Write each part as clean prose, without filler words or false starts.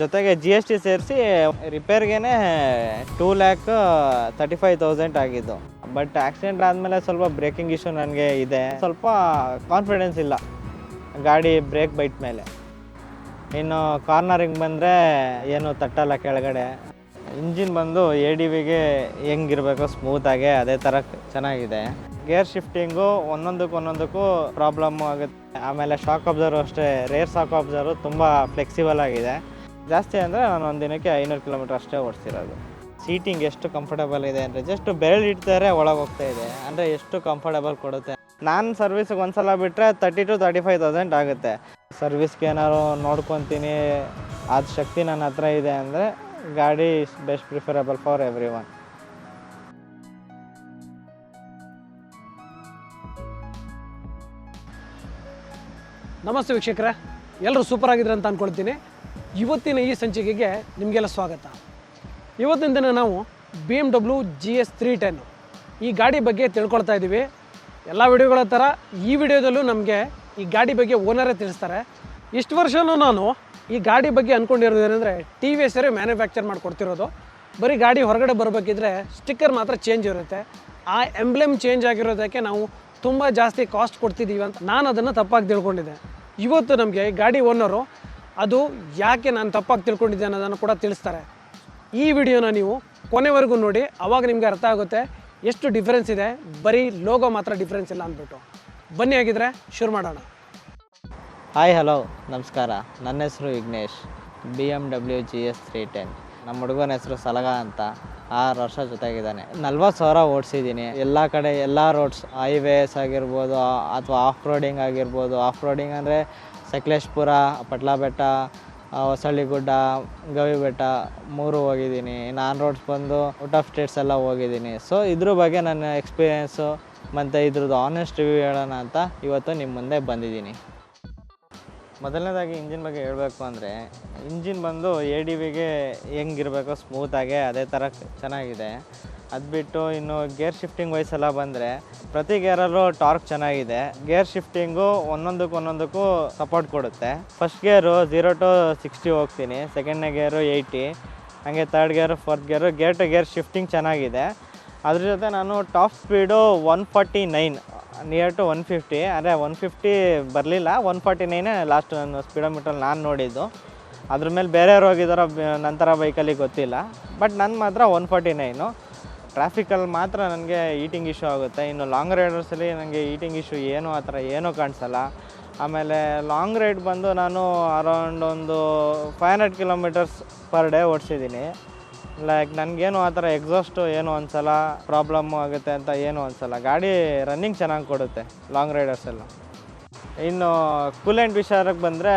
ಜೊತೆಗೆ GST ಸೇರಿಸಿ ರಿಪೇರ್ಗೆ 2,35,000 ಆಗಿದ್ದು. ಬಟ್ ಆಕ್ಸಿಡೆಂಟ್ ಆದಮೇಲೆ ಸ್ವಲ್ಪ ಬ್ರೇಕಿಂಗ್ ಇಶ್ಯೂ ನನಗೆ ಇದೆ, ಸ್ವಲ್ಪ ಕಾನ್ಫಿಡೆನ್ಸ್ ಇಲ್ಲ ಗಾಡಿ ಬ್ರೇಕ್ ಬೈಟ್ ಮೇಲೆ. ಇನ್ನು ಕಾರ್ನರಿಂಗ್ ಬಂದರೆ ಏನು ತಟ್ಟಲ್ಲ ಕೆಳಗಡೆ. ಇಂಜಿನ್ ಬಂದು ADVಗೆ ಹೆಂಗಿರಬೇಕು ಸ್ಮೂತಾಗೆ ಅದೇ ಥರ ಚೆನ್ನಾಗಿದೆ. ಗೇರ್ ಶಿಫ್ಟಿಂಗು ಒಂದೊಂದಕ್ಕೂ ಪ್ರಾಬ್ಲಮ್ಮು ಆಗುತ್ತೆ. ಆಮೇಲೆ ಶಾಕ್ ಅಬ್ಸರ್ವ್ ಅಷ್ಟೇ, ರೇರ್ ಶಾಕ್ ಅಬ್ಸರ್ವ್ ತುಂಬ ಫ್ಲೆಕ್ಸಿಬಲ್ ಆಗಿದೆ. ಜಾಸ್ತಿ ಅಂದರೆ ನಾನು ಒಂದು ದಿನಕ್ಕೆ 500 ಕಿಲೋಮೀಟ್ರ್ ಅಷ್ಟೇ ಓಡಿಸ್ತಿರೋದು. ಸೀಟಿಂಗ್ ಎಷ್ಟು ಕಂಫರ್ಟಬಲ್ ಇದೆ ಅಂದರೆ ಜಸ್ಟ್ ಬೆರಳು ಇಡ್ತಾರೆ ಒಳಗೆ ಹೋಗ್ತಾ ಇದೆ, ಅಂದರೆ ಎಷ್ಟು ಕಂಫರ್ಟಬಲ್ ಕೊಡುತ್ತೆ. ನಾನು ಸರ್ವಿಸಿಗೆ ಒಂದು ಸಲ ಬಿಟ್ಟರೆ 30,000 to 35,000 ಆಗುತ್ತೆ. ಸರ್ವಿಸ್ಗೆ ಏನಾದ್ರು ನೋಡ್ಕೊತೀನಿ, ಅದು ಶಕ್ತಿ ನನ್ನ ಹತ್ರ ಇದೆ ಅಂದರೆ ಗಾಡಿ is best preferable for every one. ನಮಸ್ತೆ ವೀಕ್ಷಕರೇ, ಎಲ್ಲರೂ ಸೂಪರ್ ಆಗಿದ್ರೆ ಅಂತ ಅಂದ್ಕೊಳ್ತೀನಿ. ಇವತ್ತಿನ ಈ ಸಂಚಿಕೆಗೆ ನಿಮಗೆಲ್ಲ ಸ್ವಾಗತ. ಇವತ್ತಿನ ದಿನ ನಾವು BMW GS 310 ಈ ಗಾಡಿ ಬಗ್ಗೆ ತಿಳ್ಕೊಳ್ತಾ ಇದ್ದೀವಿ. ಎಲ್ಲ ವಿಡಿಯೋಗಳ ಥರ ಈ ವಿಡಿಯೋದಲ್ಲೂ ನಮಗೆ ಈ ಗಾಡಿ ಬಗ್ಗೆ ಓನರೇ ತಿಳಿಸ್ತಾರೆ. ಇಷ್ಟು ವರ್ಷವೂ ನಾನು ಈ ಗಾಡಿ ಬಗ್ಗೆ ಅಂದ್ಕೊಂಡಿರೋದೇನೆಂದರೆ TVS ಮ್ಯಾನುಫ್ಯಾಕ್ಚರ್ ಮಾಡಿಕೊಡ್ತಿರೋದು. ಬರೀ ಗಾಡಿ ಹೊರಗಡೆ ಬರಬೇಕಿದ್ರೆ ಸ್ಟಿಕ್ಕರ್ ಮಾತ್ರ ಚೇಂಜ್ ಇರುತ್ತೆ. ಆ ಎಂಬ್ಲೆಮ್ ಚೇಂಜ್ ಆಗಿರೋದಕ್ಕೆ ನಾವು ತುಂಬ ಜಾಸ್ತಿ ಕಾಸ್ಟ್ ಕೊಡ್ತಿದ್ದೀವಿ ಅಂತ ನಾನು ಅದನ್ನು ತಪ್ಪಾಗಿ ತಿಳ್ಕೊಂಡಿದ್ದೆ. ಇವತ್ತು ನಮಗೆ ಗಾಡಿ ಓನರು ಅದು ಯಾಕೆ ನಾನು ತಪ್ಪಾಗಿ ತಿಳ್ಕೊಂಡಿದ್ದೆ ಅನ್ನೋದನ್ನು ಕೂಡ ತಿಳಿಸ್ತಾರೆ. ಈ ವಿಡಿಯೋನ ನೀವು ಕೊನೆವರೆಗೂ ನೋಡಿ, ಆವಾಗ ನಿಮಗೆ ಅರ್ಥ ಆಗುತ್ತೆ ಎಷ್ಟು ಡಿಫ್ರೆನ್ಸ್ ಇದೆ, ಬರೀ ಲೋಗೋ ಮಾತ್ರ ಡಿಫ್ರೆನ್ಸ್ ಇಲ್ಲ ಅಂದ್ಬಿಟ್ಟು. ಬನ್ನಿ ಆಗಿದ್ರೆ ಶುರು ಮಾಡೋಣ. ಹಾಯ್ ಹಲೋ ನಮಸ್ಕಾರ, ನನ್ನ ಹೆಸರು ವಿಘ್ನೇಶ್. BMW GS 310. ನಮ್ಮ ಹುಡುಗನ ಹೆಸರು ಸಲಗ ಅಂತ. 6 ವರ್ಷ ಜೊತೆಗಿದ್ದಾನೆ. 40,000 ಓಡಿಸಿದ್ದೀನಿ. ಎಲ್ಲ ಕಡೆ ಎಲ್ಲ ರೋಡ್ಸ್, ಹೈವೇಸ್ ಆಗಿರ್ಬೋದು ಅಥವಾ ಆಫ್ ರೋಡಿಂಗ್ ಆಗಿರ್ಬೋದು. ಆಫ್ ರೋಡಿಂಗ್ ಅಂದರೆ ಸಕಲೇಶ್ಪುರ, ಪಟ್ಲಾಬೆಟ್ಟ, ಹೊಸಳ್ಳಿಗುಡ್ಡ, ಗವಿಬೆಟ್ಟ 3 ಹೋಗಿದ್ದೀನಿ. ಆನ್ ರೋಡ್ಸ್ ಬಂದು ಔಟ್ ಆಫ್ ಸ್ಟೇಟ್ಸ್ ಎಲ್ಲ ಹೋಗಿದ್ದೀನಿ. ಸೊ ಇದ್ರ ಬಗ್ಗೆ ನನ್ನ ಎಕ್ಸ್ಪೀರಿಯೆನ್ಸು ಮತ್ತು ಇದ್ರದ್ದು ಆನೆಸ್ಟ್ ರಿವ್ಯೂ ಹೇಳೋಣ ಅಂತ ಇವತ್ತು ನಿಮ್ಮ ಮುಂದೆ ಬಂದಿದ್ದೀನಿ. ಮೊದಲನೇದಾಗಿ ಇಂಜಿನ್ ಬಗ್ಗೆ ಹೇಳಬೇಕು ಅಂದರೆ, ಇಂಜಿನ್ ಬಂದು ADVಗೆ ಹೆಂಗಿರಬೇಕು ಸ್ಮೂತಾಗೆ ಅದೇ ಥರ ಚೆನ್ನಾಗಿದೆ. ಅದು ಬಿಟ್ಟು ಇನ್ನು ಗೇರ್ ಶಿಫ್ಟಿಂಗ್ ವೈಸೆಲ್ಲ ಬಂದರೆ ಪ್ರತಿ ಗೇರಲ್ಲೂ ಟಾರ್ಕ್ ಚೆನ್ನಾಗಿದೆ. ಗೇರ್ ಶಿಫ್ಟಿಂಗು ಒಂದೊಂದಕ್ಕೂ ಸಪೋರ್ಟ್ ಕೊಡುತ್ತೆ. ಫಸ್ಟ್ ಗೇರು 0 to 60 ಹೋಗ್ತೀನಿ, ಸೆಕೆಂಡ್ನೇ ಗೇರು 80, ಹಾಗೆ ಥರ್ಡ್ ಗೇರು, ಫೋರ್ತ್ ಗೇರು. ಗೇರ್ ಟು ಗೇರ್ ಶಿಫ್ಟಿಂಗ್ ಚೆನ್ನಾಗಿದೆ. ಅದ್ರ ಜೊತೆ ನಾನು ಟಾಪ್ ಸ್ಪೀಡು 149 ನಿಯರ್ ಟು 150, ಅಂದರೆ 150 ಬರಲಿಲ್ಲ, 149 ಲಾಸ್ಟ್ ನನ್ನ ಸ್ಪೀಡೋಮೀಟ್ರಲ್ಲಿ ನಾನು ನೋಡಿದ್ದು. ಅದ್ರ ಮೇಲೆ ಬೇರೆಯವ್ರು ಹೋಗಿದ್ದಾರೋ ನಂತರ ಬೈಕಲ್ಲಿ ಗೊತ್ತಿಲ್ಲ, ಬಟ್ ನನ್ನ ಮಾತ್ರ 149. ಟ್ರಾಫಿಕಲ್ಲಿ ಮಾತ್ರ ನನಗೆ ಈಟಿಂಗ್ ಇಶ್ಯೂ ಆಗುತ್ತೆ. ಇನ್ನು ಲಾಂಗ್ ರೈಡರ್ಸಲ್ಲಿ ನನಗೆ ಈಟಿಂಗ್ ಇಶ್ಯೂ ಏನೂ ಆ ಥರ ಏನೂ ಕಾಣಿಸಲ್ಲ. ಆಮೇಲೆ ಲಾಂಗ್ ರೈಡ್ ಬಂದು ನಾನು ಅರೌಂಡ್ ಒಂದು 500 ಕಿಲೋಮೀಟರ್ಸ್ ಪರ್ ಡೇ ಓಡಿಸಿದ್ದೀನಿ. ಲೈಕ್ ನನಗೇನು ಆ ಥರ ಎಕ್ಸಾಸ್ಟು ಏನು ಅನಿಸಲ್ಲ, ಪ್ರಾಬ್ಲಮ್ಮು ಆಗುತ್ತೆ ಅಂತ ಏನೂ ಅನಿಸಲ್ಲ. ಗಾಡಿ ರನ್ನಿಂಗ್ ಚೆನ್ನಾಗಿ ಕೊಡುತ್ತೆ ಲಾಂಗ್ ರೈಡರ್ಸೆಲ್ಲ. ಇನ್ನು ಕೂಲೆಂಟ್ ವಿಚಾರಕ್ಕೆ ಬಂದರೆ,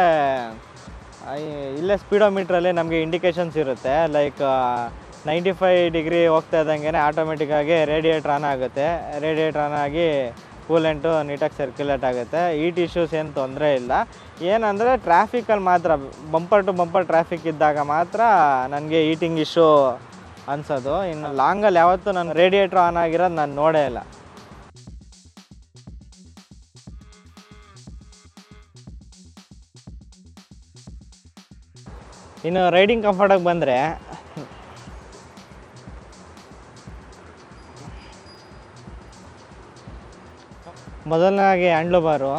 ಇಲ್ಲೇ ಸ್ಪೀಡೋಮೀಟ್ರಲ್ಲಿ ನಮಗೆ ಇಂಡಿಕೇಷನ್ಸ್ ಇರುತ್ತೆ. ಲೈಕ್ 95 ಡಿಗ್ರಿ ಹೋಗ್ತಾ ಇದ್ದಂಗೆ ಆಟೋಮೆಟಿಕ್ಕಾಗಿ ರೇಡಿಯೇಟ್ರ್ ಆನ್ ಆಗುತ್ತೆ. ರೇಡಿಯೇಟ್ರ್ ಆನ್ ಆಗಿ ಕೂಲೆಂಟು ನೀಟಾಗಿ ಸರ್ಕ್ಯುಲೇಟ್ ಆಗುತ್ತೆ. ಈಟ್ ಇಶ್ಯೂಸ್ ಏನು ತೊಂದರೆ ಇಲ್ಲ. ಏನಂದರೆ ಟ್ರಾಫಿಕಲ್ಲಿ ಮಾತ್ರ, ಬಂಪರ್ ಟು ಬಂಪರ್ ಟ್ರಾಫಿಕ್ ಇದ್ದಾಗ ಮಾತ್ರ ನನಗೆ ಈಟಿಂಗ್ ಇಶ್ಯೂ ಅನಿಸೋದು. ಇನ್ನು ಲಾಂಗಲ್ಲಿ ಯಾವತ್ತೂ ನಾನು ರೇಡಿಯೇಟ್ರ್ ಆನ್ ಆಗಿರೋದು ನಾನು ನೋಡೇ ಇಲ್ಲ. ಇನ್ನು ರೈಡಿಂಗ್ ಕಂಫರ್ಟಾಗಿ ಬಂದರೆ, ಮೊದಲನಾಗಿ ಹ್ಯಾಂಡ್ಲ್ ಬಾರು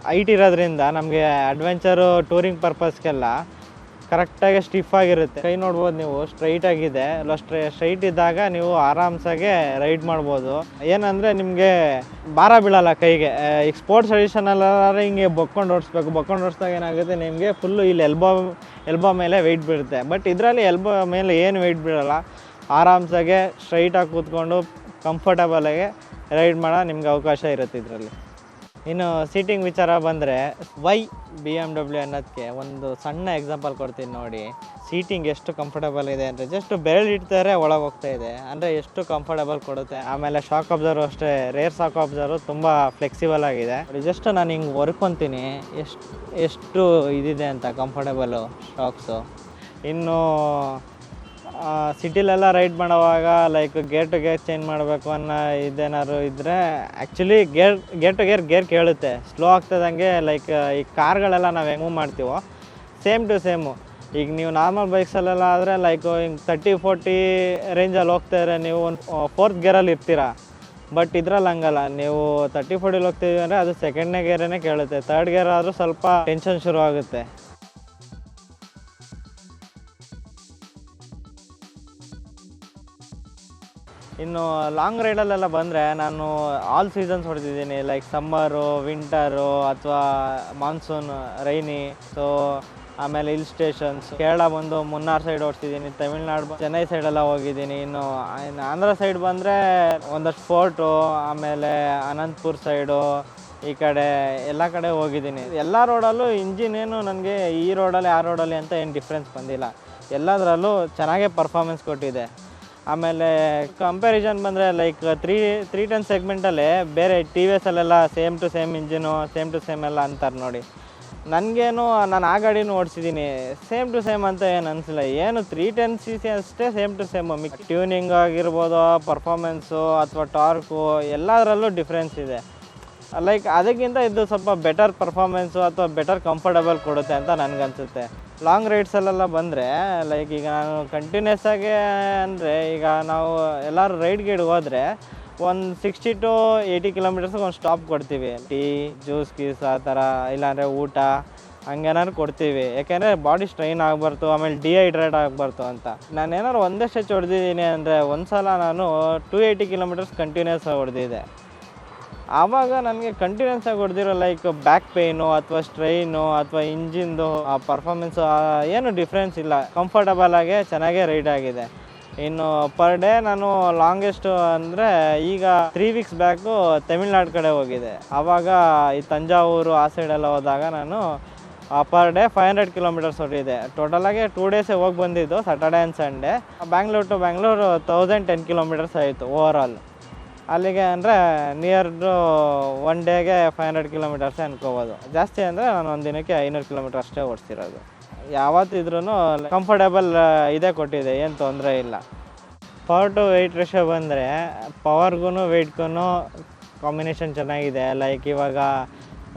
ಹೈಟ್ ಇರೋದ್ರಿಂದ ನಮಗೆ ಅಡ್ವೆಂಚರು ಟೂರಿಂಗ್ ಪರ್ಪಸ್ಗೆಲ್ಲ ಕರೆಕ್ಟಾಗಿ ಸ್ಟಿಫ್ ಆಗಿರುತ್ತೆ. ಕೈ ನೋಡ್ಬೋದು ನೀವು, ಸ್ಟ್ರೈಟಾಗಿದೆ. ಸ್ಟ್ರೈಟ್ ಇದ್ದಾಗ ನೀವು ಆರಾಮ್ಸಾಗೆ ರೈಡ್ ಮಾಡ್ಬೋದು. ಏನಂದರೆ ನಿಮಗೆ ಭಾರ ಬೀಳಲ್ಲ ಕೈಗೆ. ಈಗ ಸ್ಪೋರ್ಟ್ಸ್ ಎಡಿಷನಲ್ಲಾದ್ರೆ ಹಿಂಗೆ ಬೊಕ್ಕೊಂಡು ಓಡಿಸ್ಬೇಕು. ಬೊಕ್ಕೊಂಡು ಓಡಿಸ್ದಾಗ ಏನಾಗುತ್ತೆ, ನಿಮಗೆ ಫುಲ್ಲು ಇಲ್ಲಿ ಎಲ್ಬೋ ಮೇಲೆ ವೆಯ್ಟ್ ಬೀಳುತ್ತೆ. ಬಟ್ ಇದರಲ್ಲಿ ಎಲ್ಬೋ ಮೇಲೆ ಏನು ವೆಯ್ಟ್ ಬೀಳಲ್ಲ. ಆರಾಮ್ಸಾಗೆ ಸ್ಟ್ರೈಟಾಗಿ ಕೂತ್ಕೊಂಡು ಕಂಫರ್ಟಬಲಾಗಿ ರೈಡ್ ಮಾಡೋ ನಿಮ್ಗೆ ಅವಕಾಶ ಇರುತ್ತೆ ಇದರಲ್ಲಿ. ಇನ್ನು ಸೀಟಿಂಗ್ ವಿಚಾರ ಬಂದರೆ, ವೈ BMW ಅನ್ನೋದಕ್ಕೆ ಒಂದು ಸಣ್ಣ ಎಕ್ಸಾಂಪಲ್ ಕೊಡ್ತೀನಿ ನೋಡಿ. ಸೀಟಿಂಗ್ ಎಷ್ಟು ಕಂಫರ್ಟಬಲ್ ಇದೆ ಅಂದರೆ ಜಸ್ಟ್ ಬೆರಳು ಇಡ್ತಾರೆ ಒಳಗೆ ಹೋಗ್ತಾ ಇದೆ, ಅಂದರೆ ಎಷ್ಟು ಕಂಫರ್ಟಬಲ್ ಕೊಡುತ್ತೆ. ಆಮೇಲೆ ಶಾಕ್ ಅಬ್ಸರ್ವ್ ಅಷ್ಟೇ, ರೇರ್ ಶಾಕ್ ಅಬ್ಸರ್ವ್ ತುಂಬ ಫ್ಲೆಕ್ಸಿಬಲ್ ಆಗಿದೆ. ಜಸ್ಟ್ ನಾನು ಹಿಂಗೆ ಹೊರ್ಕೊತೀನಿ ಎಷ್ಟು ಇದಿದೆ ಅಂತ ಕಂಫರ್ಟಬಲು ಶಾಕ್ಸು. ಇನ್ನು ಸಿಟಿಲೆಲ್ಲ ರೈಡ್ ಮಾಡೋವಾಗ like gear to gear change ಮಾಡಬೇಕು ಅನ್ನೋ ಇದೇನಾದ್ರು ಇದ್ದರೆ, ಆ್ಯಕ್ಚುಲಿ ಗೇರ್ ಟು ಗೇರ್ ಕೇಳುತ್ತೆ. ಸ್ಲೋ ಆಗ್ತದಂಗೆ ಲೈಕ್ ಈ ಕಾರ್ಗಳೆಲ್ಲ ನಾವು ಹೆಂಗೆ ಮೂವ್ ಮಾಡ್ತೀವೋ ಸೇಮ್ ಟು ಸೇಮು ಈಗ ನೀವು ನಾರ್ಮಲ್ ಬೈಕ್ಸಲ್ಲೆಲ್ಲ ಆದರೆ ಲೈಕ್ ಹಿಂಗೆ 30-40 ರೇಂಜಲ್ಲಿ ಹೋಗ್ತಾಯಿದ್ರೆ ನೀವು ಒಂದು 4th ಗೇರಲ್ಲಿ ಇರ್ತೀರಾ. ಬಟ್ ಇದ್ರಲ್ಲಿ ಹಂಗಲ್ಲ, ನೀವು 30-40 ಹೋಗ್ತಿದ್ದೀವಿ ಅಂದರೆ ಅದು ಸೆಕೆಂಡ್ನೇ ಗೇರೇ ಕೇಳುತ್ತೆ. 3rd ಗೇರ್ ಆದರೂ ಸ್ವಲ್ಪ ಟೆನ್ಷನ್ ಶುರು ಆಗುತ್ತೆ. ಇನ್ನು ಲಾಂಗ್ ರೈಡಲ್ಲೆಲ್ಲ ಬಂದರೆ ನಾನು ಆಲ್ ಸೀಸನ್ಸ್ ಹೊಡೆದಿದ್ದೀನಿ. ಲೈಕ್ ಸಮ್ಮರು, ವಿಂಟರು ಅಥವಾ ಮಾನ್ಸೂನ್, ರೈನಿ. ಸೊ ಆಮೇಲೆ ಹಿಲ್ ಸ್ಟೇಷನ್ಸ್, ಕೇರಳ ಬಂದು ಮುನ್ನಾರ್ ಸೈಡ್ ಓಡಿಸಿದ್ದೀನಿ, ತಮಿಳ್ನಾಡು ಚೆನ್ನೈ ಸೈಡೆಲ್ಲ ಹೋಗಿದ್ದೀನಿ. ಇನ್ನು ಆಂಧ್ರ ಸೈಡ್ ಬಂದರೆ ಒಂದಷ್ಟು ಫೋರ್ಟು, ಆಮೇಲೆ ಅನಂತಪುರ್ ಸೈಡು, ಈ ಕಡೆ ಎಲ್ಲ ಕಡೆ ಹೋಗಿದ್ದೀನಿ. ಎಲ್ಲ ರೋಡಲ್ಲೂ ಇಂಜಿನ್ ಏನು ನನಗೆ ಈ ರೋಡಲ್ಲಿ ಆ ರೋಡಲ್ಲಿ ಅಂತ ಏನು ಡಿಫ್ರೆನ್ಸ್ ಬಂದಿಲ್ಲ. ಎಲ್ಲದರಲ್ಲೂ ಚೆನ್ನಾಗೇ ಪರ್ಫಾರ್ಮೆನ್ಸ್ ಕೊಟ್ಟಿದೆ. ಆಮೇಲೆ ಕಂಪ್ಯಾರಿಸನ್ ಬಂದರೆ ಲೈಕ್ 310 ಸೆಗ್ಮೆಂಟಲ್ಲಿ ಬೇರೆ ಟಿ ವಿ ಎಸ್ಸಲ್ಲೆಲ್ಲ same to same engine, same to same ಎಲ್ಲ ಅಂತಾರೆ ನೋಡಿ. ನನಗೇನು ನಾನು ಆ ಗಾಡಿನೂ ಓಡಿಸಿದ್ದೀನಿ, ಸೇಮ್ ಟು ಸೇಮ್ ಅಂತ ಏನು ಅನಿಸಿಲ್ಲ. ಏನು 310cc ಅಷ್ಟೇ ಸೇಮ್ ಟು ಸೇಮು. ಟ್ಯೂನಿಂಗ್ ಆಗಿರ್ಬೋದು, ಪರ್ಫಾರ್ಮೆನ್ಸು ಅಥವಾ ಟಾರ್ಕು, ಎಲ್ಲದರಲ್ಲೂ ಡಿಫ್ರೆನ್ಸ್ ಇದೆ. ಲೈಕ್ ಅದಕ್ಕಿಂತ ಇದು ಸ್ವಲ್ಪ ಬೆಟರ್ ಪರ್ಫಾರ್ಮೆನ್ಸು ಅಥವಾ ಬೆಟರ್ ಕಂಫರ್ಟಬಲ್ ಕೊಡುತ್ತೆ ಅಂತ ನನಗನ್ಸುತ್ತೆ. ಲಾಂಗ್ ರೈಡ್ಸಲ್ಲೆಲ್ಲ ಬಂದರೆ ಲೈಕ್ ಈಗ ನಾನು ಕಂಟಿನ್ಯೂಸ್ ಆಗಿ ಅಂದರೆ ಈಗ ನಾವು ಎಲ್ಲರೂ ರೈಡ್ ಗೈಡ್ ಹೋದರೆ ಒಂದು 60 to 80 ಕಿಲೋಮೀಟರ್ಸ್ಗೆ ಒಂದು ಸ್ಟಾಪ್ ಕೊಡ್ತೀವಿ. ಟೀ, ಜ್ಯೂಸ್ ಗೀಸ್ ಆ ಥರ, ಇಲ್ಲಾಂದರೆ ಊಟ ಹಂಗೇನಾದ್ರು ಕೊಡ್ತೀವಿ. ಯಾಕೆಂದರೆ ಬಾಡಿ ಸ್ಟ್ರೈನ್ ಆಗಬಾರ್ದು, ಆಮೇಲೆ ಡಿಹೈಡ್ರೇಟ್ ಆಗಬಾರ್ದು ಅಂತ. ನಾನು ಏನಾದ್ರು ಒಂದೇ ಸ್ಟೆಚ್ ಹೊಡೆದಿದ್ದೀನಿ ಅಂದರೆ ಒಂದು ಸಲ ನಾನು 280 ಕಿಲೋಮೀಟರ್ಸ್ ಕಂಟಿನ್ಯೂಸ್ ಆಗಿ ಹೊಡೆದಿದ್ದೆ. ಆವಾಗ ನನಗೆ ಕಂಟಿನ್ಯೂಸ್ ಆಗಿ ಹೊಡೆದಿರೋ ಲೈಕ್ ಬ್ಯಾಕ್ ಪೇಯ್ನು ಅಥವಾ ಸ್ಟ್ರೈನು ಅಥವಾ ಇಂಜಿನ್ದು ಆ ಪರ್ಫಾರ್ಮೆನ್ಸು ಏನು ಡಿಫ್ರೆನ್ಸ್ ಇಲ್ಲ. ಕಂಫರ್ಟಬಲ್ ಆಗಿ ಚೆನ್ನಾಗೇ ರೈಡ್ ಆಗಿದೆ. ಇನ್ನು ಪರ್ ಡೇ ನಾನು ಲಾಂಗೆಸ್ಟು ಅಂದರೆ ಈಗ 3 weeks ಬ್ಯಾಕು ತಮಿಳ್ನಾಡು ಕಡೆ ಹೋಗಿದೆ. ಆವಾಗ ಈ ತಂಜಾವೂರು ಆ ಸೈಡೆಲ್ಲ ಹೋದಾಗ ನಾನು ಪರ್ ಡೇ 500 ಕಿಲೋಮೀಟರ್ಸ್ ಹೊಡಿದೆ. ಟೋಟಲಾಗಿ 2 days ಹೋಗಿ ಬಂದಿದ್ದು, Saturday and Sunday. Bangalore to Bangalore 1010 kilometres ಆಯಿತು ಓವರಾಲ್. ಅಲ್ಲಿಗೆ ಅಂದರೆ ನಿಯರ್ ಒನ್ ಡೇಗೆ 500 ಕಿಲೋಮೀಟರ್ಸೇ ಅನ್ಕೋಬೋದು. ಜಾಸ್ತಿ ಅಂದರೆ ನಾನು ಒಂದು ದಿನಕ್ಕೆ 500 ಕಿಲೋಮೀಟರ್ ಅಷ್ಟೇ ಓಡಿಸ್ತಿರೋದು. ಯಾವತ್ತಿದ್ರೂ ಕಂಫರ್ಟೇಬಲ್ ಇದೇ ಕೊಟ್ಟಿದೆ, ಏನು ತೊಂದರೆ ಇಲ್ಲ. ಪವರ್ ಟು ವೆಯ್ಟ್ ರೇಷಿಯೋ ಬಂದರೆ ಪವರ್ಗೂ ವೆಯ್ಟ್ಗೂ ಕಾಂಬಿನೇಷನ್ ಚೆನ್ನಾಗಿದೆ. ಲೈಕ್ ಇವಾಗ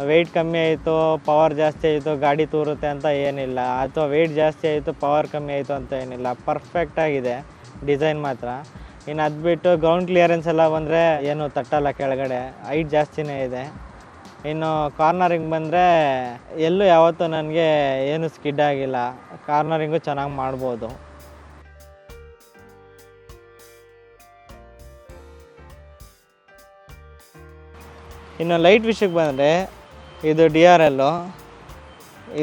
ವೆಯ್ಟ್ ಕಮ್ಮಿ ಆಯಿತು, ಪವರ್ ಜಾಸ್ತಿ ಆಯಿತು, ಗಾಡಿ ತೂರುತ್ತೆ ಅಂತ ಏನಿಲ್ಲ. ಅಥವಾ ವೆಯ್ಟ್ ಜಾಸ್ತಿ ಆಯಿತು, ಪವರ್ ಕಮ್ಮಿ ಆಯಿತು ಅಂತ ಏನಿಲ್ಲ. ಪರ್ಫೆಕ್ಟಾಗಿದೆ ಡಿಸೈನ್ ಮಾತ್ರ. ಇನ್ನು ಅದು ಬಿಟ್ಟು ಗ್ರೌಂಡ್ ಕ್ಲಿಯರೆನ್ಸ್ ಎಲ್ಲ ಬಂದರೆ ಏನು ತಟ್ಟಲ್ಲ ಕೆಳಗಡೆ, ಹೈಟ್ ಜಾಸ್ತಿನೇ ಇದೆ. ಇನ್ನು ಕಾರ್ನರಿಂಗ್ ಬಂದರೆ ಎಲ್ಲೂ ಯಾವತ್ತೂ ನನಗೆ ಏನು ಸ್ಕಿಡ್ ಆಗಿಲ್ಲ. ಕಾರ್ನರಿಂಗು ಚೆನ್ನಾಗಿ ಮಾಡ್ಬೋದು. ಇನ್ನು ಲೈಟ್ ವಿಷಯಕ್ಕೆ ಬಂದರೆ ಇದು DRL,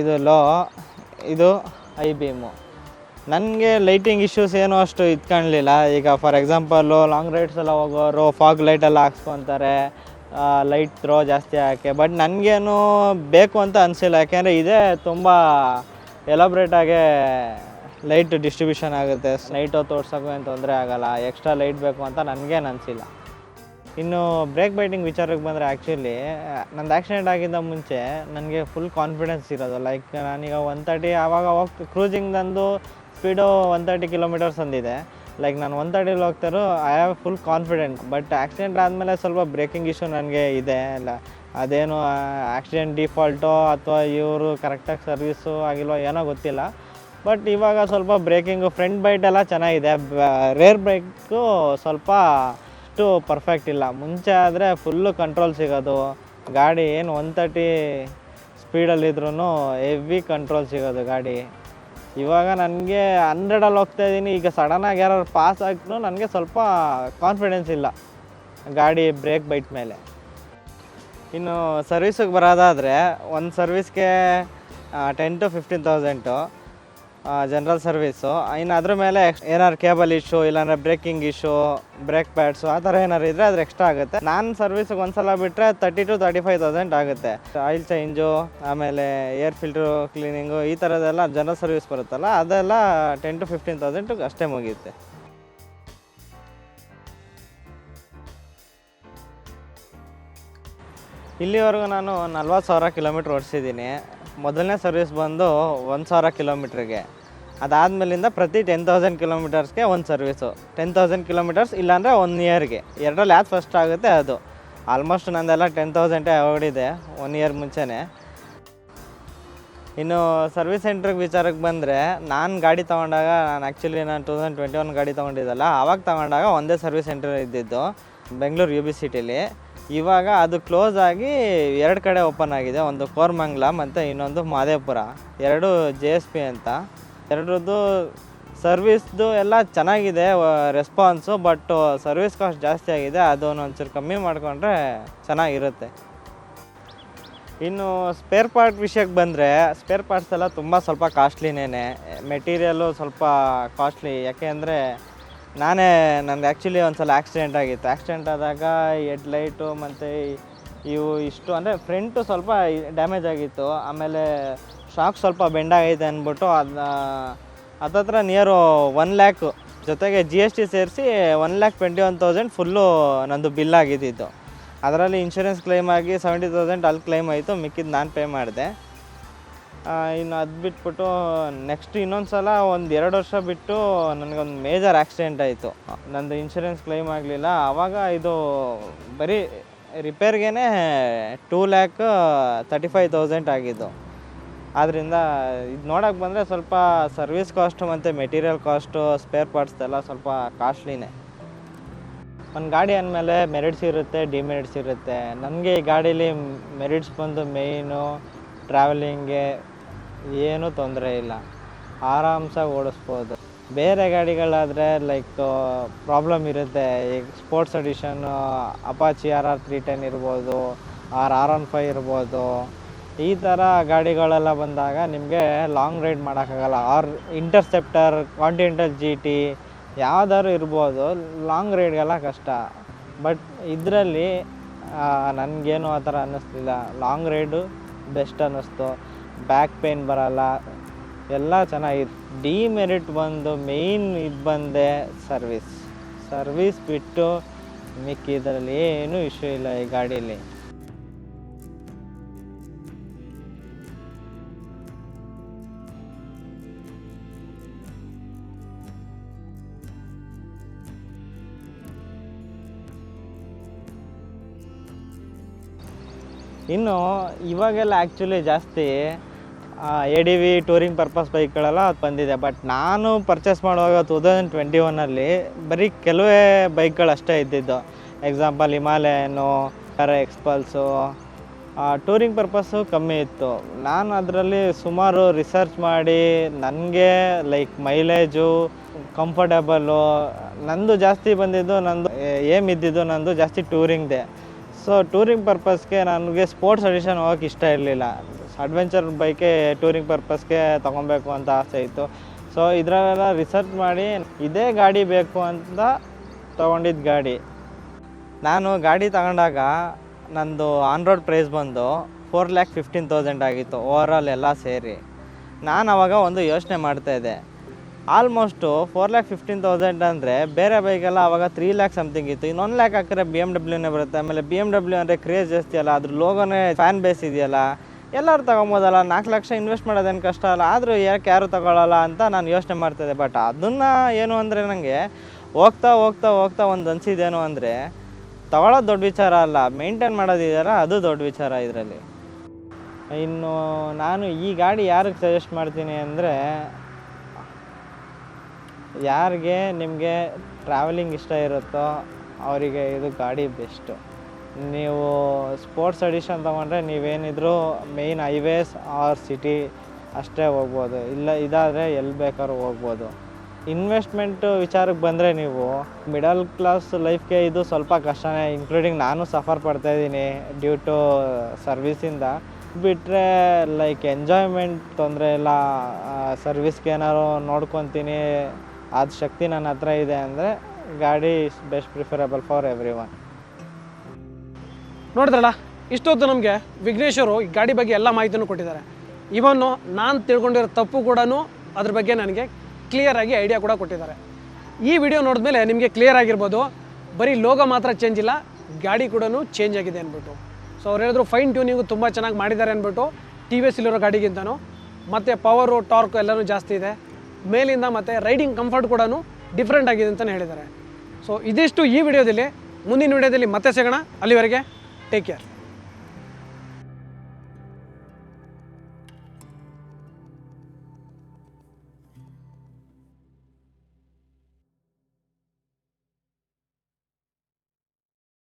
ಇದು ಲೋ, ಇದು ಐ ಬೀಮು. ನನಗೆ ಲೈಟಿಂಗ್ ಇಶ್ಯೂಸ್ ಏನೂ ಅಷ್ಟು ಕಾಣಲಿಲ್ಲ. ಈಗ ಫಾರ್ ಎಕ್ಸಾಂಪಲ್ಲು ಲಾಂಗ್ ರೈಡ್ಸ್ ಎಲ್ಲ ಹೋಗೋರು ಫಾಗ್ ಲೈಟೆಲ್ಲ ಹಾಕ್ಸ್ಕೊತಾರೆ, ಲೈಟ್ ಥ್ರೋ ಜಾಸ್ತಿ ಹಾಕಿ. ಬಟ್ ನನಗೇನು ಬೇಕು ಅಂತ ಅನಿಸಿಲ್ಲ. ಯಾಕೆಂದರೆ ಇದೇ ತುಂಬ ಎಲಾಬ್ರೇಟಾಗೆ ಲೈಟ್ ಡಿಸ್ಟ್ರಿಬ್ಯೂಷನ್ ಆಗುತ್ತೆ. ನೈಟ್ ಹೊತ್ತು ಓಡ್ಸೋಕ್ಕೂ ಏನು ತೊಂದರೆ ಆಗೋಲ್ಲ. ಎಕ್ಸ್ಟ್ರಾ ಲೈಟ್ ಬೇಕು ಅಂತ ನನಗೇನು ಅನಿಸಿಲ್ಲ. ಇನ್ನು ಬ್ರೇಕ್ ಬೈಟಿಂಗ್ ವಿಚಾರಕ್ಕೆ ಬಂದರೆ ಆ್ಯಕ್ಚುಲಿ ನಂದು ಆ್ಯಕ್ಸಿಡೆಂಟ್ ಆಗಿದ್ದ ಮುಂಚೆ ನನಗೆ ಫುಲ್ ಕಾನ್ಫಿಡೆನ್ಸ್ ಇರೋದು. ಲೈಕ್ ನಾನೀಗ 130 ಆವಾಗ ಕ್ರೂಸಿಂಗ್ ನಂದು ಸ್ಪೀಡು 130 ಕಿಲೋಮೀಟರ್ಸ್ ಅಂದಿದೆ. ಲೈಕ್ ನಾನು 130 ಹೋಗ್ತಾರೋ I have full confident. But accident ಆದಮೇಲೆ ಸ್ವಲ್ಪ ಬ್ರೇಕಿಂಗ್ ಇಶ್ಯೂ ನನಗೆ ಇದೆ. ಅಲ್ಲ ಅದೇನು ಆ್ಯಕ್ಸಿಡೆಂಟ್ ಡಿಫಾಲ್ಟೋ ಅಥವಾ ಇವರು ಕರೆಕ್ಟಾಗಿ ಸರ್ವಿಸು ಆಗಿಲ್ವೋ ಏನೋ ಗೊತ್ತಿಲ್ಲ. ಬಟ್ ಇವಾಗ ಸ್ವಲ್ಪ ಬ್ರೇಕಿಂಗು ಫ್ರಂಟ್ ಬೈಟೆಲ್ಲ ಚೆನ್ನಾಗಿದೆ. ರೇರ್ ಬ್ರೇಕು ಸ್ವಲ್ಪ ಅಷ್ಟು ಪರ್ಫೆಕ್ಟ್ ಇಲ್ಲ. ಮುಂಚೆ ಆದರೆ ಫುಲ್ಲು ಕಂಟ್ರೋಲ್ ಸಿಗೋದು. ಗಾಡಿ ಏನು 130 ಸ್ಪೀಡಲ್ಲಿದ್ರೂ ಹೆವಿ ಕಂಟ್ರೋಲ್ ಸಿಗೋದು ಗಾಡಿ. ಇವಾಗ ನನಗೆ 100ಅಲ್ಲಿ ಹೋಗ್ತಾಯಿದ್ದೀನಿ. ಈಗ ಸಡನ್ನಾಗಿ ಯಾರು ಪಾಸ್ ಆಗಿನೂ ನನಗೆ ಸ್ವಲ್ಪ ಕಾನ್ಫಿಡೆನ್ಸ್ ಇಲ್ಲ ಗಾಡಿ ಬ್ರೇಕ್ ಬೈಟ್ ಮೇಲೆ. ಇನ್ನು ಸರ್ವಿಸಿಗೆ ಬರೋದಾದರೆ ಒಂದು ಸರ್ವಿಸ್ಗೆ 10,000 to 15,000 ಜನರಲ್ ಸರ್ವೀಸು. ಇನ್ನು ಅದ್ರ ಮೇಲೆ ಏನಾರು ಕೇಬಲ್ ಇಶ್ಯೂ, ಇಲ್ಲಾಂದರೆ ಬ್ರೇಕಿಂಗ್ ಇಶ್ಯೂ, ಬ್ರೇಕ್ ಪ್ಯಾಡ್ಸು ಆ ಥರ ಏನಾರು ಇದ್ದರೆ ಅದ್ರ ಎಕ್ಸ್ಟ್ರಾ ಆಗುತ್ತೆ. ನಾನು ಸರ್ವಿಸಿಗೆ ಒಂದು ಸಲ ಬಿಟ್ಟರೆ 30,000 to 35,000 ಆಗುತ್ತೆ. ಆಯಿಲ್ ಚೇಂಜು, ಆಮೇಲೆ ಏರ್ ಫಿಲ್ಟ್ರು ಕ್ಲೀನಿಂಗು, ಈ ಥರದ್ದೆಲ್ಲ ಜನರಲ್ ಸರ್ವಿಸ್ ಬರುತ್ತಲ್ಲ, ಅದೆಲ್ಲ 10,000 to 15,000 ಅಷ್ಟೇ ಮುಗಿಯುತ್ತೆ. ಇಲ್ಲಿವರೆಗೂ ನಾನು 40,000 ಕಿಲೋಮೀಟ್ರ್ ಓಡಿಸಿದ್ದೀನಿ. ಮೊದಲನೇ ಸರ್ವಿಸ್ ಬಂದು 1,000 ಕಿಲೋಮೀಟ್ರಿಗೆ. ಅದಾದಮೇಲಿಂದ ಪ್ರತಿ 10,000 ಕಿಲೋಮೀಟರ್ಸ್ಗೆ ಒಂದು ಸರ್ವಿಸು. 10,000 ಕಿಲೋಮೀಟರ್ಸ್ ಇಲ್ಲಾಂದರೆ 1 ಇಯರ್ಗೆ. ಎರಡರಲ್ಲಿ ಯಾವ್ದು ಫಸ್ಟ್ ಆಗುತ್ತೆ ಅದು. ಆಲ್ಮೋಸ್ಟ್ ನಂದೆಲ್ಲ 10,000 ಓಡಿದೆ 1 ಇಯರ್ ಮುಂಚೆನೇ. ಇನ್ನು ಸರ್ವಿಸ್ ಸೆಂಟ್ರಿಗೆ ವಿಚಾರಕ್ಕೆ ಬಂದರೆ ನಾನು ಗಾಡಿ ತೊಗೊಂಡಾಗ ನಾನು 2021 ಗಾಡಿ ತೊಗೊಂಡಿದ್ದಲ್ಲ, ಆವಾಗ ತೊಗೊಂಡಾಗ ಒಂದೇ ಸರ್ವಿಸ್ ಸೆಂಟರ್ ಇದ್ದಿದ್ದು ಬೆಂಗಳೂರು UB ಸಿಟಿಲಿ. ಇವಾಗ ಅದು ಕ್ಲೋಸ್ ಆಗಿ 2 ಕಡೆ ಓಪನ್ ಆಗಿದೆ, ಒಂದು ಕೋರಮಂಗಲ ಮತ್ತು ಇನ್ನೊಂದು ಮಾದೇಪುರ, 2 JSP ಅಂತ. ಎರಡರದ್ದು ಸರ್ವಿಸ್ದು ಎಲ್ಲ ಚೆನ್ನಾಗಿದೆ ರೆಸ್ಪಾನ್ಸು, ಬಟ್ ಸರ್ವಿಸ್ ಕಾಸ್ಟ್ ಜಾಸ್ತಿ ಆಗಿದೆ. ಅದನ್ನು ಒಂಚೂರು ಕಮ್ಮಿ ಮಾಡಿಕೊಂಡ್ರೆ ಚೆನ್ನಾಗಿರುತ್ತೆ. ಇನ್ನು ಸ್ಪೇರ್ ಪಾರ್ಟ್ ವಿಷಯಕ್ಕೆ ಬಂದರೆ ಸ್ಪೇರ್ ಪಾರ್ಟ್ಸ್ ಎಲ್ಲ ಸ್ವಲ್ಪ ಕಾಸ್ಟ್ಲಿನೇ. ಮೆಟೀರಿಯಲ್ಲು ಸ್ವಲ್ಪ ಕಾಸ್ಟ್ಲಿ, ಯಾಕೆ ಅಂದರೆ ನಂದು ಆ್ಯಕ್ಚುಲಿ ಒಂದು ಸಲ ಆಕ್ಸಿಡೆಂಟ್ ಆಗಿತ್ತು. ಆಕ್ಸಿಡೆಂಟ್ ಆದಾಗ ಹೆಡ್ಲೈಟು ಮತ್ತು ಇವು ಇಷ್ಟು ಅಂದರೆ ಫ್ರಂಟು ಸ್ವಲ್ಪ ಡ್ಯಾಮೇಜ್ ಆಗಿತ್ತು. ಆಮೇಲೆ ಶಾಕ್ ಸ್ವಲ್ಪ ಬೆಂಡಾಗೈತೆ ಅಂದ್ಬಿಟ್ಟು ಹತ್ತತ್ರ ನಿಯರು 1 lakh ಜೊತೆಗೆ GST ಸೇರಿಸಿ 1,21,000 ಫುಲ್ಲು ನಂದು ಬಿಲ್ ಆಗಿದ್ದಿತ್ತು. ಅದರಲ್ಲಿ ಇನ್ಶೂರೆನ್ಸ್ ಕ್ಲೈಮ್ ಆಗಿ 70,000 ಅಲ್ಲಿ ಕ್ಲೈಮ್ ಆಯಿತು, ಮಿಕ್ಕಿದ್ದು ನಾನು ಪೇ ಮಾಡಿದೆ. ಇನ್ನು ಅದು ಬಿಟ್ಬಿಟ್ಟು ನೆಕ್ಸ್ಟ್ ಇನ್ನೊಂದು ಸಲ 1-2 ವರ್ಷ ಬಿಟ್ಟು ನನಗೊಂದು ಮೇಜರ್ ಆಕ್ಸಿಡೆಂಟ್ ಆಯಿತು. ನಂದು ಇನ್ಶೂರೆನ್ಸ್ ಕ್ಲೈಮ್ ಆಗಲಿಲ್ಲ. ಆವಾಗ ಇದು ಬರೀ ರಿಪೇರ್ಗೆ 2,35,000 ಆಗಿದ್ದು. ಆದ್ದರಿಂದ ಇದು ನೋಡೋಕ್ಕೆ ಬಂದರೆ ಸ್ವಲ್ಪ ಸರ್ವಿಸ್ ಕಾಸ್ಟು ಮತ್ತು ಮೆಟೀರಿಯಲ್ ಕಾಸ್ಟು ಸ್ಪೇರ್ ಪಾರ್ಟ್ಸ್ ಎಲ್ಲ ಸ್ವಲ್ಪ ಕಾಸ್ಟ್ಲಿನೇ. ಒಂದು ಗಾಡಿ ಅಂದಮೇಲೆ ಮೆರಿಟ್ಸ್ ಇರುತ್ತೆ, ಡಿಮೆರಿಟ್ಸ್ ಇರುತ್ತೆ. ನನಗೆ ಈ ಗಾಡೀಲಿ ಮೆರಿಟ್ಸ್ ಬಂದು ಮೇಯ್ನು ಟ್ರಾವೆಲಿಂಗ್ಗೆ ಏನೂ ತೊಂದರೆ ಇಲ್ಲ, ಆರಾಮ್ಸಾಗಿ ಓಡಿಸ್ಬೋದು. ಬೇರೆ ಗಾಡಿಗಳಾದರೆ ಲೈಕ್ ಪ್ರಾಬ್ಲಮ್ ಇರುತ್ತೆ. ಈಗ ಸ್ಪೋರ್ಟ್ಸ್ ಎಡಿಷನ್ನು ಅಪಾಚಿ RR 310 ಇರ್ಬೋದು, R105 ಇರ್ಬೋದು. ಈ ಥರ ಗಾಡಿಗಳೆಲ್ಲ ಬಂದಾಗ ನಿಮಗೆ ಲಾಂಗ್ ರೈಡ್ ಮಾಡೋಕ್ಕಾಗಲ್ಲ. ಇಂಟರ್ಸೆಪ್ಟರ್, ಕಾಂಟಿನೆಂಟಲ್ GT ಯಾವ್ದಾದ್ರು ಇರ್ಬೋದು, ಲಾಂಗ್ ರೈಡ್ಗೆಲ್ಲ ಕಷ್ಟ. ಬಟ್ ಇದರಲ್ಲಿ ನನಗೇನು ಆ ಥರ ಅನ್ನಿಸ್ಲಿಲ್ಲ. ಲಾಂಗ್ ರೈಡು ಬೆಸ್ಟ್ ಅನ್ನಿಸ್ತು, ಬ್ಯಾಕ್ ಪೇನ್ ಬರೋಲ್ಲ, ಎಲ್ಲ ಚೆನ್ನಾಗಿತ್ತು. ಡಿಮೆರಿಟ್ ಬಂದು ಮೇಯ್ನ್ ಇದು ಬಂದೆ ಸರ್ವಿಸ್ ಬಿಟ್ಟು ಮಿಕ್ಕಿದ್ರಲ್ಲಿ ಏನೂ ಇಶ್ಯೂ ಇಲ್ಲ ಈ ಗಾಡೀಲಿ. ಇನ್ನು ಇವಾಗೆಲ್ಲ ಆ್ಯಕ್ಚುಲಿ ಜಾಸ್ತಿ ADV ಟೂರಿಂಗ್ ಪರ್ಪಸ್ ಬೈಕ್ಗಳೆಲ್ಲ ಅದು ಬಂದಿದೆ. ಬಟ್ ನಾನು ಪರ್ಚೇಸ್ ಮಾಡುವಾಗ 2021 ಬರೀ ಕೆಲವೇ ಬೈಕ್ಗಳಷ್ಟೇ ಇದ್ದಿದ್ದು. Example Himalayan, XPulse. Touring purpose ಕಮ್ಮಿ ಇತ್ತು. ನಾನು ಅದರಲ್ಲಿ ಸುಮಾರು ರಿಸರ್ಚ್ ಮಾಡಿ ನನಗೆ ಲೈಕ್ ಮೈಲೇಜು, ಕಂಫರ್ಟೇಬಲು ನಂದು ಜಾಸ್ತಿ ಬಂದಿದ್ದು, ನಂದು ಜಾಸ್ತಿ ಟೂರಿಂಗ್ದೆ. ಸೊ ಟೂರಿಂಗ್ ಪರ್ಪಸ್ಗೆ ನನಗೆ ಸ್ಪೋರ್ಟ್ಸ್ ಎಡಿಷನ್ ಹೋಗೋಕ್ಕೆ ಇಷ್ಟ ಇರಲಿಲ್ಲ. ಅಡ್ವೆಂಚರ್ ಬೈಕೆ ಟೂರಿಂಗ್ ಪರ್ಪಸ್ಗೆ ತೊಗೊಬೇಕು ಅಂತ ಆಸೆ ಇತ್ತು. ಸೊ ಇದರಲ್ಲೆಲ್ಲ ರಿಸರ್ಚ್ ಮಾಡಿ ಇದೇ ಗಾಡಿ ಬೇಕು ಅಂತ ತೊಗೊಂಡಿದ್ದು ಗಾಡಿ. ನಾನು ಗಾಡಿ ತಗೊಂಡಾಗ ನಂದು ಆನ್ ರೋಡ್ ಪ್ರೈಸ್ ಬಂದು 4,15,000 ಆಗಿತ್ತು ಓವರಾಲ್ ಎಲ್ಲ ಸೇರಿ. ನಾನು ಆವಾಗ ಒಂದು ಯೋಚನೆ ಮಾಡ್ತಾಯಿದ್ದೆ, ಆಲ್ಮೋಸ್ಟು 4,15,000 ಅಂದರೆ ಬೇರೆ ಬೈಕೆಲ್ಲ ಆವಾಗ 3 lakh ಸಮಥಿಂಗ್ ಇತ್ತು. ಇನ್ನು 1 lakh ಹಾಕಿದ್ರೆ BMW ಬರುತ್ತೆ. ಆಮೇಲೆ BMW ಅಂದರೆ ಕ್ರೇಜ್ ಜಾಸ್ತಿ ಅಲ್ಲ, ಅದ್ರ ಲೋಗೋನೇ ಫ್ಯಾನ್ ಬೇಸ್ ಇದೆಯಲ್ಲ, ಎಲ್ಲರೂ ತೊಗೊಬೋದಲ್ಲ. 4 ಲಕ್ಷ ಇನ್ವೆಸ್ಟ್ ಮಾಡೋದೇನು ಕಷ್ಟ ಅಲ್ಲ, ಆದರೂ ಯಾರು ತೊಗೊಳ್ಳಲ್ಲ ಅಂತ ನಾನು ಯೋಚನೆ ಮಾಡ್ತಾಯಿದ್ದೆ. ಬಟ್ ಅದನ್ನು ಏನು ಅಂದರೆ ನನಗೆ ಹೋಗ್ತಾ ಒಂದು ಅನಿಸಿದ್ದೇನು ಅಂದರೆ ತೊಗೊಳ್ಳೋದು ದೊಡ್ಡ ವಿಚಾರ ಅಲ್ಲ, ಮೇಂಟೈನ್ ಮಾಡೋದಿದೆಯಲ್ಲ ಅದು ದೊಡ್ಡ ವಿಚಾರ ಇದರಲ್ಲಿ. ಇನ್ನು ನಾನು ಈ ಗಾಡಿ ಯಾರಿಗೆ ಸಜೆಸ್ಟ್ ಮಾಡ್ತೀನಿ ಅಂದರೆ, ಯಾರಿಗೆ ನಿಮಗೆ ಟ್ರಾವೆಲಿಂಗ್ ಇಷ್ಟ ಇರುತ್ತೋ ಅವರಿಗೆ ಇದು ಗಾಡಿ ಬೆಸ್ಟು. ನೀವು ಸ್ಪೋರ್ಟ್ಸ್ ಎಡಿಷನ್ ತೊಗೊಂಡ್ರೆ ನೀವೇನಿದ್ರು ಮೇಯ್ನ್ ಹೈವೇಸ್ ಆರ್ ಸಿಟಿ ಅಷ್ಟೇ ಹೋಗ್ಬೋದು, ಇಲ್ಲ ಇದಾದರೆ ಎಲ್ಲಿ ಬೇಕಾದ್ರೂ ಹೋಗ್ಬೋದು. ಇನ್ವೆಸ್ಟ್ಮೆಂಟು ವಿಚಾರಕ್ಕೆ ಬಂದರೆ ನೀವು ಮಿಡಲ್ ಕ್ಲಾಸ್ ಲೈಫ್ಗೆ ಇದು ಸ್ವಲ್ಪ ಕಷ್ಟನೇ, ಇನ್ಕ್ಲೂಡಿಂಗ್ ನಾನು ಸಫರ್ ಪಡ್ತಾಯಿದ್ದೀನಿ ಡ್ಯೂ ಟು ಸರ್ವಿಸಿಂದ. ಬಿಟ್ಟರೆ ಲೈಕ್ ಎಂಜಾಯ್ಮೆಂಟ್ ತೊಂದರೆ ಇಲ್ಲ, ಸರ್ವಿಸ್ಗೆ ಏನಾದ್ರು ನೋಡ್ಕೊತೀನಿ, ಅದು ಶಕ್ತಿ ನನ್ನ ಹತ್ರ ಇದೆ ಅಂದರೆ ಗಾಡಿ ಬೆಸ್ಟ್ ಪ್ರಿಫರಬಲ್ ಫಾರ್ ಎವ್ರಿ1. ನೋಡಿದ್ರಲ್ಲ, ಇಷ್ಟೊತ್ತು ನಮಗೆ ವಿಘ್ನೇಶ್ವರು ಈ ಗಾಡಿ ಬಗ್ಗೆ ಎಲ್ಲ ಮಾಹಿತಿಯನ್ನು ಕೊಟ್ಟಿದ್ದಾರೆ. ಇವನ್ನು ನಾನು ತಿಳ್ಕೊಂಡಿರೋ ತಪ್ಪು ಕೂಡ ಅದ್ರ ಬಗ್ಗೆ ನನಗೆ ಕ್ಲಿಯರಾಗಿ ಐಡಿಯಾ ಕೂಡ ಕೊಟ್ಟಿದ್ದಾರೆ. ಈ ವಿಡಿಯೋ ನೋಡಿದ್ಮೇಲೆ ನಿಮಗೆ ಕ್ಲಿಯರ್ ಆಗಿರ್ಬೋದು, ಬರೀ ಲೋಗೋ ಮಾತ್ರ ಚೇಂಜ್ ಇಲ್ಲ, ಗಾಡಿ ಕೂಡ ಚೇಂಜ್ ಆಗಿದೆ ಅಂದ್ಬಿಟ್ಟು. ಸೊ ಅವ್ರು ಹೇಳಿದ್ರು ಫೈನ್ ಟ್ಯೂನಿಂಗು ತುಂಬ ಚೆನ್ನಾಗಿ ಮಾಡಿದ್ದಾರೆ ಅಂದ್ಬಿಟ್ಟು TVS ಇಲ್ಲಿರೋ ಗಾಡಿಗಿಂತನೂ. ಮತ್ತು ಪವರು ಟಾರ್ಕ್ ಎಲ್ಲನೂ ಜಾಸ್ತಿ ಇದೆ ಮೇಲಿಂದ, ಮತ್ತು ರೈಡಿಂಗ್ ಕಂಫರ್ಟ್ ಕೂಡ ಡಿಫ್ರೆಂಟ್ ಆಗಿದೆ ಅಂತಲೇ ಹೇಳಿದ್ದಾರೆ. ಸೊ ಇದಿಷ್ಟು ಈ ವಿಡಿಯೋದಲ್ಲಿ. ಮುಂದಿನ ವಿಡಿಯೋದಲ್ಲಿ ಮತ್ತೆ ಸಿಗೋಣ. ಅಲ್ಲಿವರೆಗೆ ಟೇಕ್ ಕೇರ್.